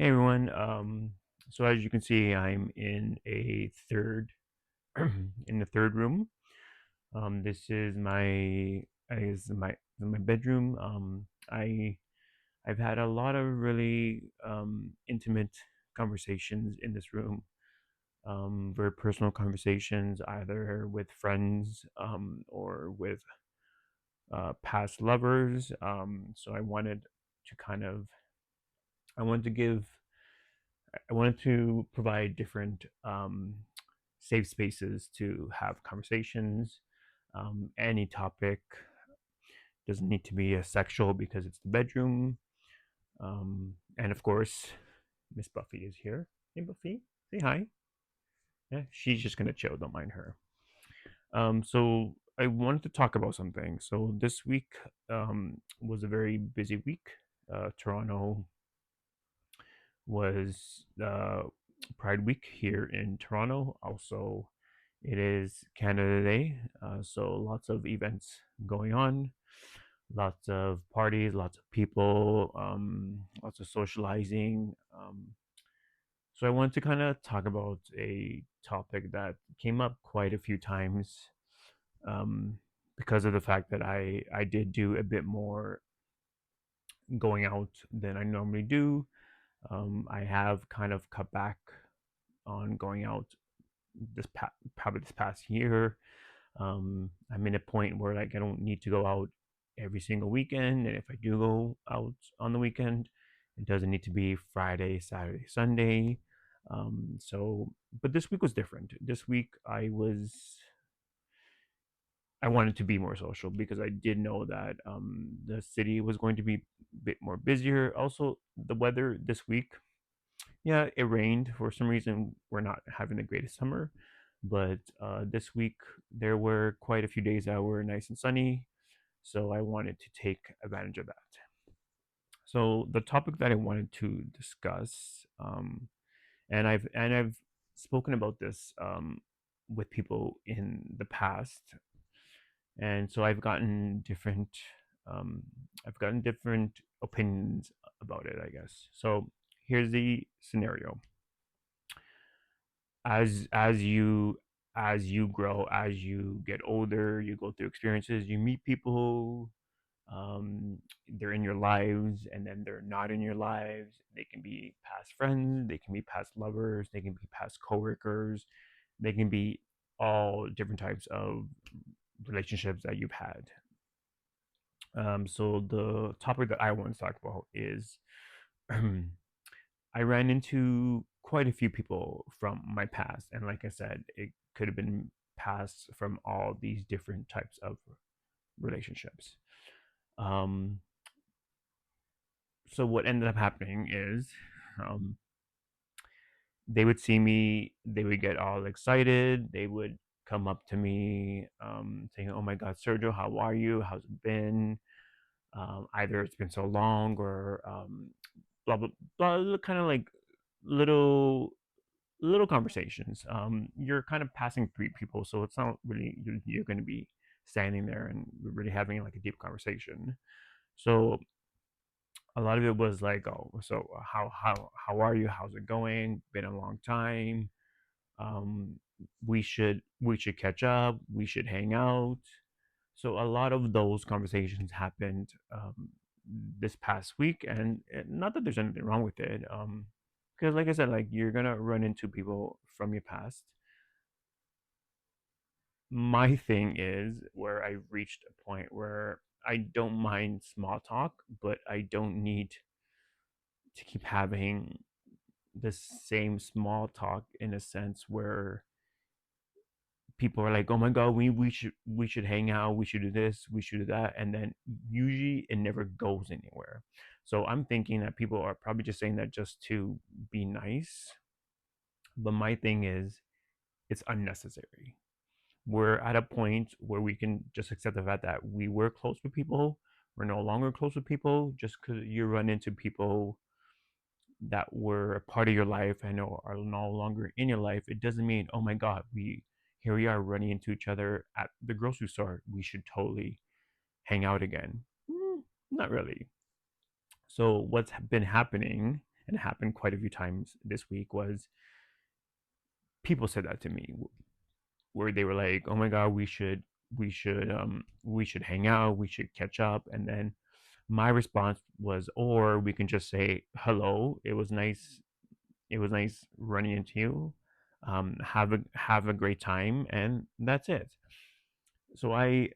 Hey everyone. So as you can see, I'm in a third in the third room. This is my bedroom. I've had a lot of really intimate conversations in this room. Very personal conversations, either with friends or with past lovers. So to kind of I wanted to give I wanted to provide different safe spaces to have conversations. Any topic doesn't need to be a sexual because it's the bedroom. And of course, Miss Buffy is here. Hey, Buffy, say hi. Yeah, she's just gonna chill. Don't mind her. So I wanted to talk about something. So this week was a very busy week. Toronto was Pride Week here in Toronto. Also, it is Canada Day, so lots of events going on, lots of parties, lots of people, lots of socializing. So I wanted to kind of talk about a topic that came up quite a few times um, because of the fact that I did do a bit more going out than I normally do. I have kind of cut back on going out probably this past year. I'm in a point where like I don't need to go out every single weekend, and if I do go out on the weekend, it doesn't need to be Friday, Saturday, Sunday. But this week was different. This week I wanted to be more social because I did know that the city was going to be a bit more busier. Also, the weather this week, yeah, it rained. For some reason, we're not having the greatest summer. But this week, there were quite a few days that were nice and sunny. So I wanted to take advantage of that. So the topic that I wanted to discuss, and I've spoken about this with people in the past, and so um, I've gotten different opinions about it, I guess. So here's the scenario: as you grow, as you get older, you go through experiences, you meet people, they're in your lives and then they're not in your lives. They can be past friends, they can be past lovers, they can be past coworkers, they can be all different types of relationships that you've had. So the topic that I want to talk about is I ran into quite a few people from my past, and like I said, it could have been past from all these different types of relationships. Um, so what ended up happening is, um, they would see me, they would get all excited, they would come up to me, saying, "Oh my God, Sergio, how are you? How's it been? Either it's been so long, or blah blah blah," kind of like little little conversations. You're kind of passing through people, so it's not really you're going to be standing there and really having like a deep conversation. So a lot of it was like, "Oh, so how are you? How's it going? Been a long time. Um, we should catch up. We should hang out." So a lot of those conversations happened this past week, and not that there's anything wrong with it. Because like I said, like you're gonna run into people from your past. My thing is where I reached a point where I don't mind small talk, but I don't need to keep having the same small talk in a sense where people are like, "Oh my God, we should hang out, we should do this, we should do that," and then usually it never goes anywhere. So I'm thinking that people are probably just saying that just to be nice, but my thing is it's unnecessary. We're at a point where we can just accept the fact that we were close with people. We're no longer close with people just because you run into people that were a part of your life and are no longer in your life. It doesn't mean, oh my God, we are running into each other at the grocery store. We should totally hang out again. Not really. So what's been happening, and it happened quite a few times this week, was people said that to me, where they were like, "Oh my god, we should hang out, we should catch up." And then my response was, "Or we can just say hello. It was nice running into you. Have a great time, and that's it." So I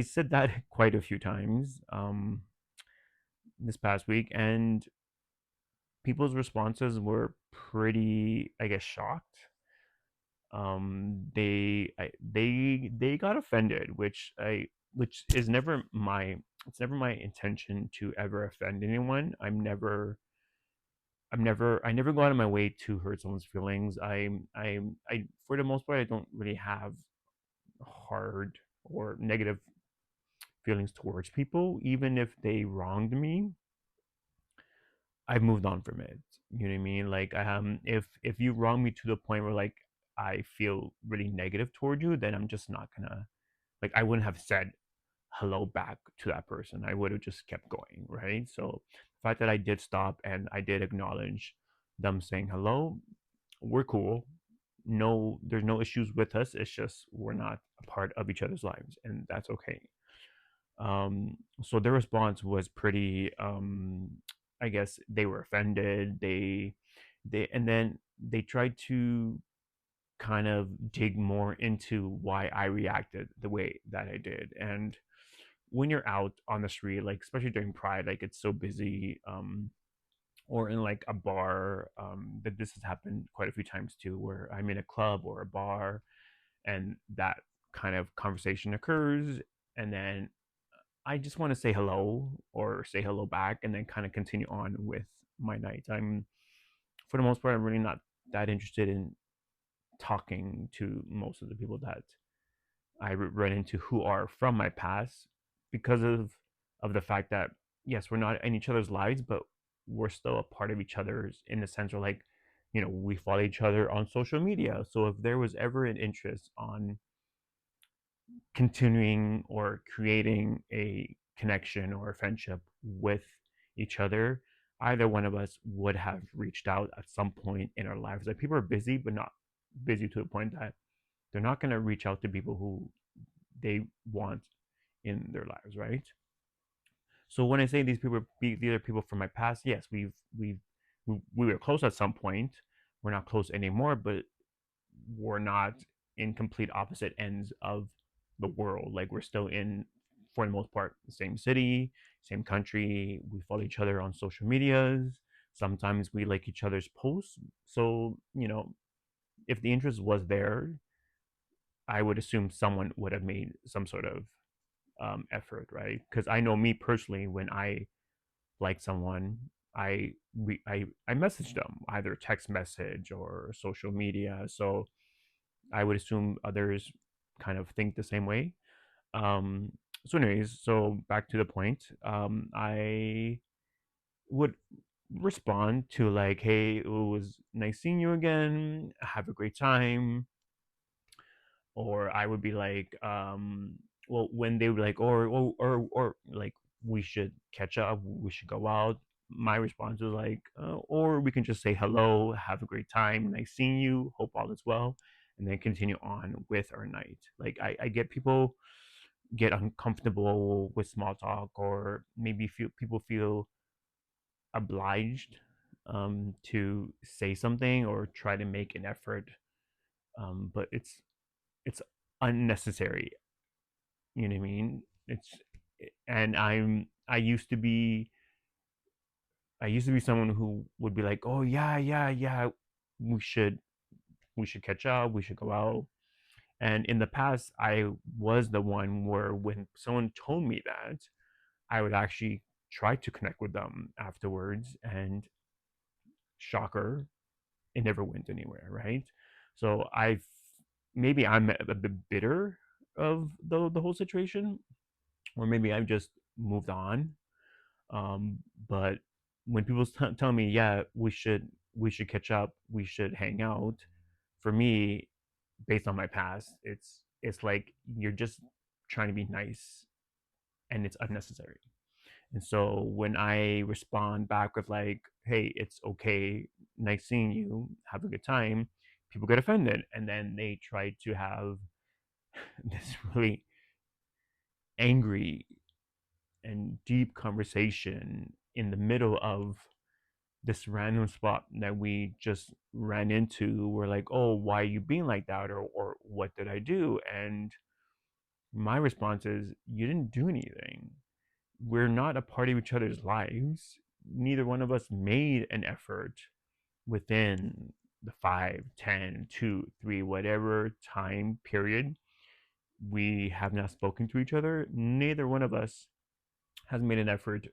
said that quite a few times this past week, and people's responses were pretty, I guess, shocked. They got offended, which is never my it's never my intention to ever offend anyone. I never go out of my way to hurt someone's feelings. I for the most part, I don't really have hard or negative feelings towards people. Even if they wronged me, I've moved on from it. You know what I mean? Like, if you wrong me to the point where like I feel really negative toward you, then I'm just not gonna, like, I wouldn't have said hello back to that person. I would have just kept going, right? So the fact that I did stop and I did acknowledge them saying hello, we're cool. No, there's no issues with us. It's just we're not a part of each other's lives, and that's okay. So their response was pretty. I guess they were offended. And then they tried to kind of dig more into why I reacted the way that I did. And when you're out on the street, like especially during Pride, like it's so busy, or in like a bar, that this has happened quite a few times too, where I'm in a club or a bar, and that kind of conversation occurs, and then I just want to say hello or say hello back, and then kind of continue on with my night. For the most part, I'm really not that interested in talking to most of the people that I run into who are from my past, because of the fact that yes, we're not in each other's lives, but we're still a part of each other's, in the sense where, like, we follow each other on social media. So if there was ever an interest on continuing or creating a connection or a friendship with each other, either one of us would have reached out at some point in our lives. Like, people are busy, but not busy to the point that they're not going to reach out to people who they want in their lives, right? So when I say these are people from my past, yes, we were close at some point. We're not close anymore, but we're not in complete opposite ends of the world. Like, we're still in, for the most part, the same city, same country. We follow each other on social medias. Sometimes we like each other's posts. So, if the interest was there, I would assume someone would have made some sort of effort, right? Because I know me personally, when I like someone, I message them, either text message or social media. So I would assume others kind of think the same way. Um, so, anyways, so back to the point. I would respond to like, "Hey, it was nice seeing you again. Have a great time." Or I would be like, well, when they would be like, or like, we should catch up, we should go out. My response was like, or we can just say hello, have a great time, nice seeing you, hope all is well, and then continue on with our night. Like, I get people get uncomfortable with small talk, or maybe people feel obliged to say something or try to make an effort, but it's unnecessary. You know what I mean? It's and I used to be someone who would be like, "Oh yeah, yeah, yeah, we should we should catch up, we should go out." And in the past, I was the one where when someone told me that, I would actually try to connect with them afterwards, and shocker, it never went anywhere, right? So maybe I'm a bit bitter of the whole situation, or maybe I've just moved on. But when people tell me, yeah, we should catch up, we should hang out, for me, based on my past, it's like you're just trying to be nice, and it's unnecessary. And so when I respond back with like, "Hey, it's okay, nice seeing you, have a good time," people get offended, and then they try to have this really angry and deep conversation in the middle of this random spot that we just ran into. We're like, "Oh, why are you being like that?" Or "What did I do?" And my response is, "You didn't do anything. We're not a part of each other's lives. Neither one of us made an effort within the 5, 10, 2, 3, whatever time period we have not spoken to each other. Neither one of us has made an effort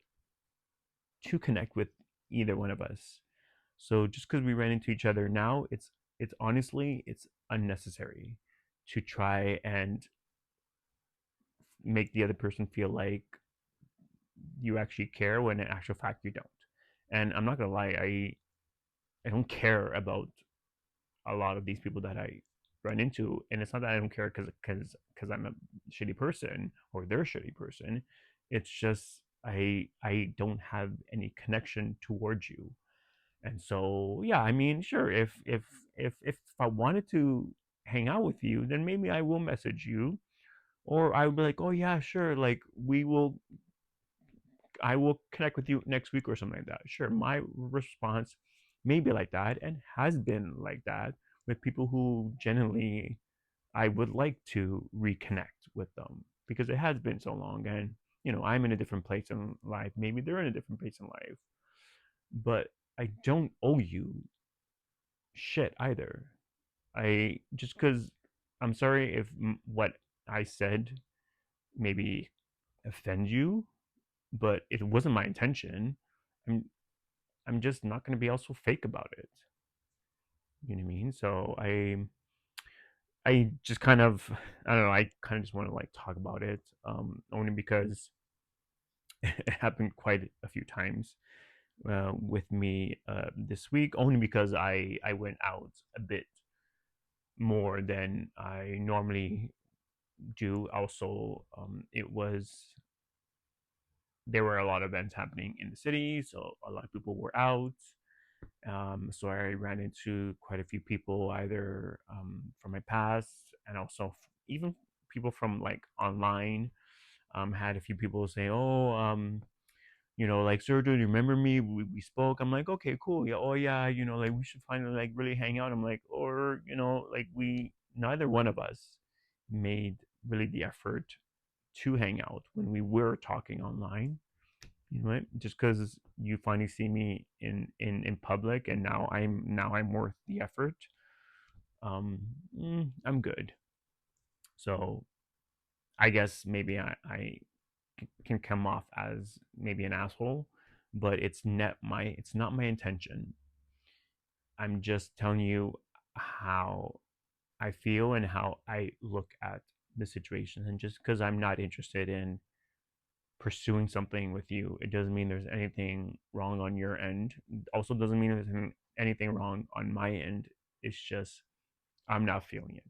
to connect with either one of us. So just because we ran into each other now, it's honestly it's unnecessary to try and make the other person feel like you actually care when in actual fact you don't. And I'm not gonna lie, I don't care about a lot of these people that I run into, and it's not that I don't care because I'm a shitty person or they're a shitty person. It's just I don't have any connection towards you. And so yeah, I mean, sure, if I wanted to hang out with you, then maybe I will message you, or I would be like, oh yeah, sure, like I will connect with you next week or something like that. Sure, my response may be like that and has been like that with people who genuinely I would like to reconnect with them because it has been so long, and I'm in a different place in life. Maybe they're in a different place in life, but I don't owe you shit either. I just because I'm sorry if what I said maybe offend you, but it wasn't my intention. I'm I'm just not going to be also fake about it. You know what I mean? So I just kind of I don't know. I kind of just want to like talk about it, only because it happened quite a few times with me this week. Only because I went out a bit more than I normally do. Also, it was there were a lot of events happening in the city, so a lot of people were out. So I ran into quite a few people, either from my past and also even people from like online. Had a few people say, "Oh, like Sir-Jio, do you remember me? We spoke." I'm like, "Okay, cool. Yeah, oh yeah, like we should finally like really hang out." I'm like, or like we neither one of us made really the effort to hang out when we were talking online. You know what? Just because you finally see me in public, and now I'm worth the effort. Um, I'm good. So I guess maybe I can come off as maybe an asshole, but it's not my intention. I'm just telling you how I feel and how I look at the situation, and just because I'm not interested in pursuing something with you, it doesn't mean there's anything wrong on your end. Also, doesn't mean there's anything wrong on my end. It's just I'm not feeling it.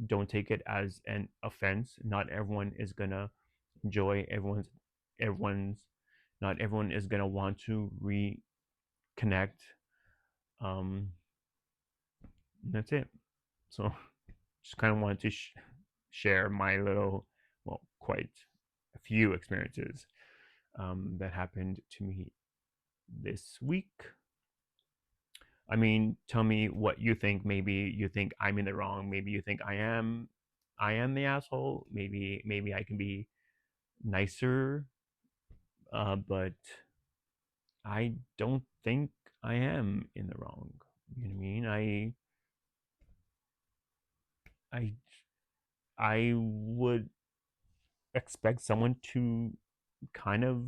Don't take it as an offense. Not everyone is gonna enjoy everyone's. Not everyone is gonna want to reconnect. That's it. So just kind of wanted to share my little, well, quite a few experiences that happened to me this week. I mean, tell me what you think. Maybe you think I'm in the wrong. Maybe you think I am the asshole. Maybe I can be nicer. But I don't think I am in the wrong. You know what I mean? I I would expect someone to kind of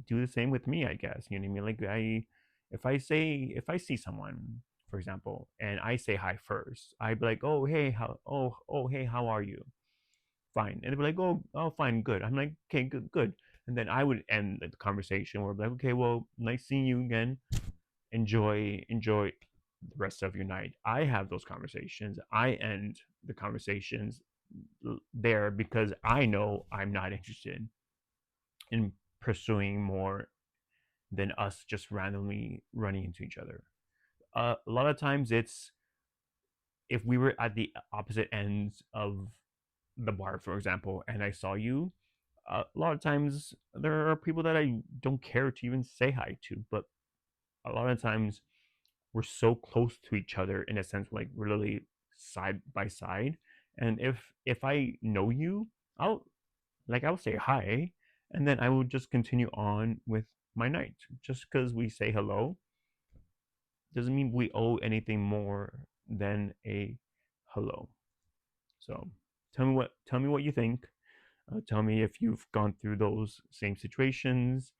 do the same with me, I guess. You know what I mean? Like if I see someone, for example, and I say hi first, I'd be like, "Oh, hey, hey, how are you?" Fine. And they'd be like, "Oh, fine, good." I'm like, "Okay, good, good." And then I would end the conversation where I'd be like, "Okay, well, nice seeing you again. Enjoy the rest of your night." I have those conversations. I end the conversations there because I know I'm not interested in pursuing more than us just randomly running into each other. A lot of times it's if we were at the opposite ends of the bar, for example, and I saw you, a lot of times there are people that I don't care to even say hi to, but a lot of times we're so close to each other in a sense, like we're literally side by side. And if I know you, I'll I'll say hi, and then I will just continue on with my night. Just because we say hello doesn't mean we owe anything more than a hello. So tell me what you think. Tell me if you've gone through those same situations.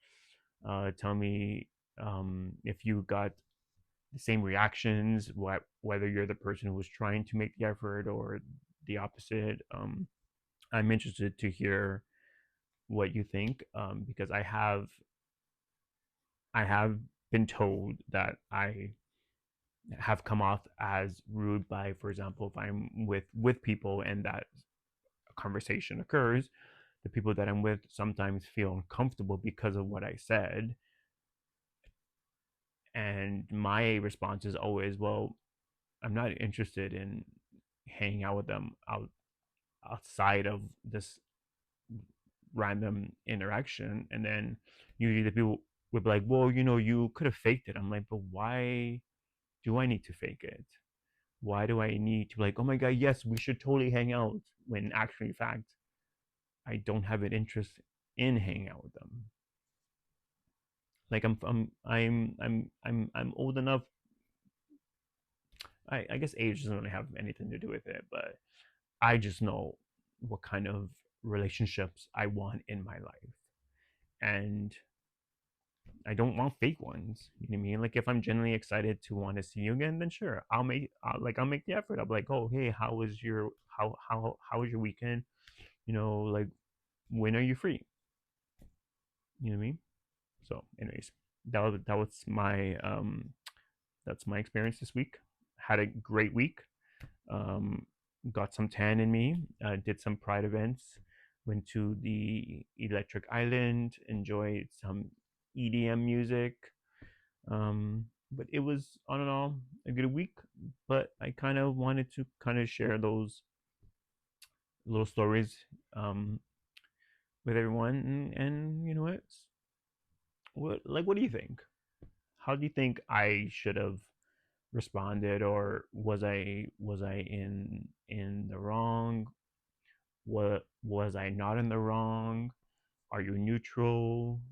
Tell me if you got the same reactions, whether you're the person who was trying to make the effort or the opposite. I'm interested to hear what you think because I have been told that I have come off as rude by, for example, if I'm with people and that a conversation occurs, the people that I'm with sometimes feel uncomfortable because of what I said, and my response is always, well, I'm not interested in hanging out with them outside of this random interaction. And then usually the people would be like, well, you could have faked it. I'm like, but why do I need to fake it? Why do I need to be like, oh my god, yes, we should totally hang out, when actually, in fact, I don't have an interest in hanging out with them. Like I'm old enough. I guess age doesn't really have anything to do with it, but I just know what kind of relationships I want in my life, and I don't want fake ones. You know what I mean? Like if I'm genuinely excited to want to see you again, then sure, I'll make the effort. I'll be like, oh hey, how was your weekend? Like when are you free? You know what I mean? So, anyways, that was my that's my experience this week. Had a great week. Um, got some tan in me. Did some pride events. Went to the Electric Island. Enjoyed some EDM music. But it was on and all a good week. But I kind of wanted to kind of share those little stories um, with everyone. And you know what do you think? How do you think I should have responded, or was I in the wrong? What was I not in the wrong? Are you neutral?